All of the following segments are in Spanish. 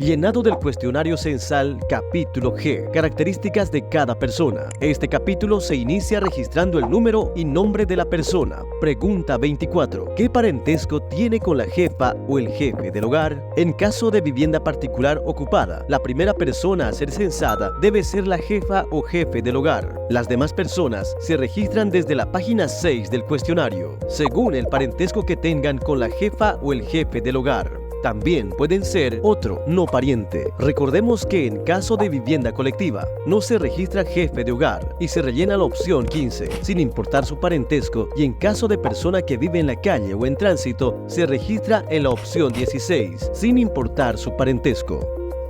Llenado del cuestionario censal, capítulo G. Características de cada persona. Este capítulo se inicia registrando el número y nombre de la persona. Pregunta 24. ¿Qué parentesco tiene con la jefa o el jefe del hogar? En caso de vivienda particular ocupada, la primera persona a ser censada debe ser la jefa o jefe del hogar. Las demás personas se registran desde la página 6 del cuestionario, según el parentesco que tengan con la jefa o el jefe del hogar. También pueden ser otro no pariente. Recordemos que en caso de vivienda colectiva, no se registra jefe de hogar y se rellena la opción 15, sin importar su parentesco, y en caso de persona que vive en la calle o en tránsito, se registra en la opción 16, sin importar su parentesco.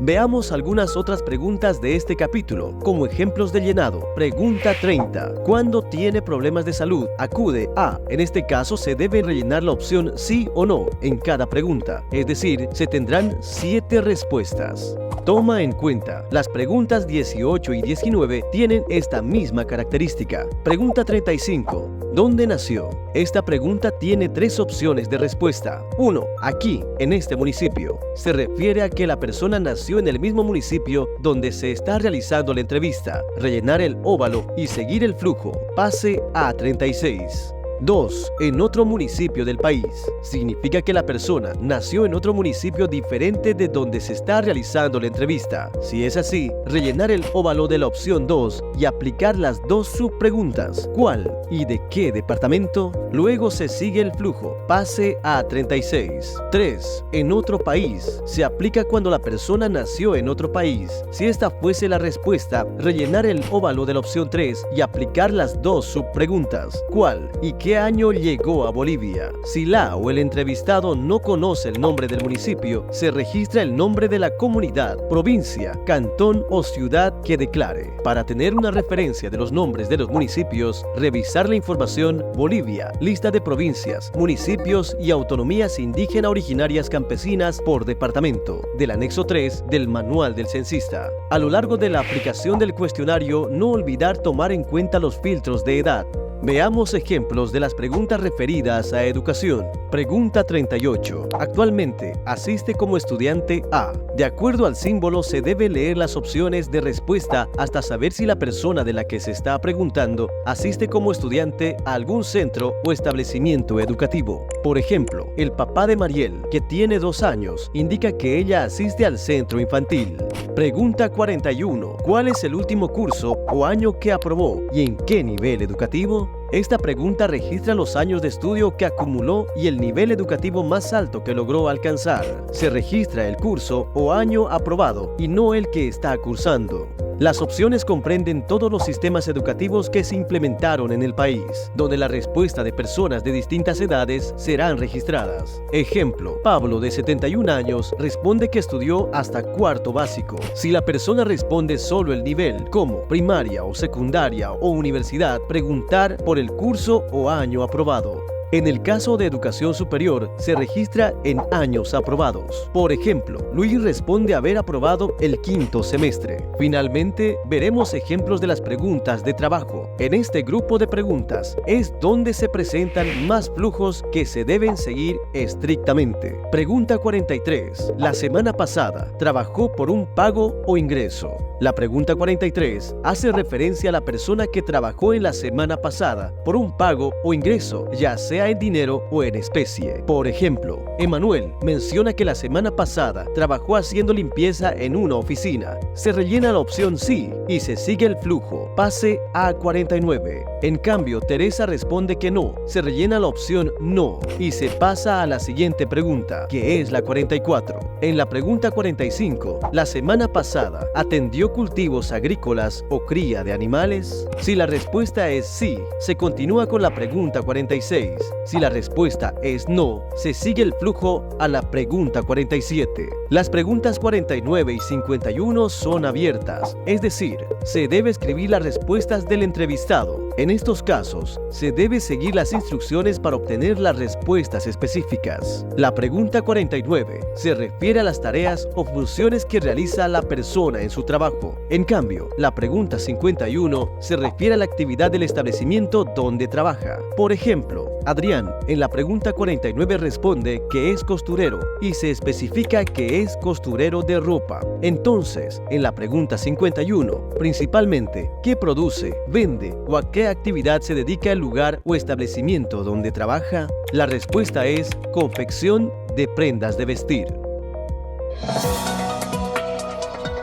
Veamos algunas otras preguntas de este capítulo, como ejemplos de llenado. Pregunta 30. ¿Cuándo tiene problemas de salud? Acude a. En este caso se debe rellenar la opción sí o no en cada pregunta, es decir, se tendrán 7 respuestas. Toma en cuenta, las preguntas 18 y 19 tienen esta misma característica. Pregunta 35. ¿Dónde nació? Esta pregunta tiene 3 opciones de respuesta. 1. Aquí, en este municipio. Se refiere a que la persona nació en el mismo municipio donde se está realizando la entrevista. Rellenar el óvalo y seguir el flujo. Pase a 36. 2. En otro municipio del país. Significa que la persona nació en otro municipio diferente de donde se está realizando la entrevista. Si es así, rellenar el óvalo de la opción 2 y aplicar las 2 subpreguntas. ¿Cuál y de qué departamento? Luego se sigue el flujo. Pase a 36. 3. En otro país. Se aplica cuando la persona nació en otro país. Si esta fuese la respuesta, rellenar el óvalo de la opción 3 y aplicar las 2 subpreguntas. ¿Cuál y qué año llegó a Bolivia? Si la o el entrevistado no conoce el nombre del municipio, se registra el nombre de la comunidad, provincia, cantón o ciudad que declare. Para tener una referencia de los nombres de los municipios, revisar la información Bolivia, lista de provincias, municipios y autonomías indígenas originarias campesinas por departamento, del anexo 3 del manual del censista. A lo largo de la aplicación del cuestionario, no olvidar tomar en cuenta los filtros de edad. Veamos ejemplos de las preguntas referidas a educación. Pregunta 38. Actualmente, asiste como estudiante a. De acuerdo al símbolo, se debe leer las opciones de respuesta hasta saber si la persona de la que se está preguntando asiste como estudiante a algún centro o establecimiento educativo. Por ejemplo, el papá de Mariel, que tiene 2 años, indica que ella asiste al centro infantil. Pregunta 41. ¿Cuál es el último curso o año que aprobó y en qué nivel educativo? Esta pregunta registra los años de estudio que acumuló y el nivel educativo más alto que logró alcanzar. Se registra el curso o año aprobado y no el que está cursando. Las opciones comprenden todos los sistemas educativos que se implementaron en el país, donde la respuesta de personas de distintas edades serán registradas. Ejemplo, Pablo, de 71 años, responde que estudió hasta 4º básico. Si la persona responde solo el nivel, como primaria o secundaria o universidad, preguntar por el curso o año aprobado. En el caso de educación superior, se registra en años aprobados. Por ejemplo, Luis responde haber aprobado el 5º semestre. Finalmente, veremos ejemplos de las preguntas de trabajo. En este grupo de preguntas es donde se presentan más flujos que se deben seguir estrictamente. Pregunta 43. La semana pasada, ¿trabajó por un pago o ingreso? La pregunta 43 hace referencia a la persona que trabajó en la semana pasada por un pago o ingreso, ya sea en dinero o en especie. Por ejemplo, Emanuel menciona que la semana pasada trabajó haciendo limpieza en una oficina. Se rellena la opción sí y se sigue el flujo. Pase a 49. En cambio, Teresa responde que no. Se rellena la opción no y se pasa a la siguiente pregunta, que es la 44. En la pregunta 45, la semana pasada, ¿atendió cultivos agrícolas o cría de animales? Si la respuesta es sí, se continúa con la pregunta 46. Si la respuesta es no, se sigue el flujo a la pregunta 47. Las preguntas 49 y 51 son abiertas, es decir, se debe escribir las respuestas del entrevistado. En estos casos, se debe seguir las instrucciones para obtener las respuestas específicas. La pregunta 49 se refiere a las tareas o funciones que realiza la persona en su trabajo. En cambio, la pregunta 51 se refiere a la actividad del establecimiento donde trabaja. Por ejemplo, Adrián en la pregunta 49 responde que es costurero y se especifica que es costurero de ropa. Entonces, en la pregunta 51, principalmente, ¿qué produce, vende o a qué actividad se dedica el lugar o establecimiento donde trabaja? La respuesta es confección de prendas de vestir.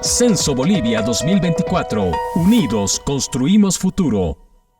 Censo Bolivia 2024. Unidos construimos futuro.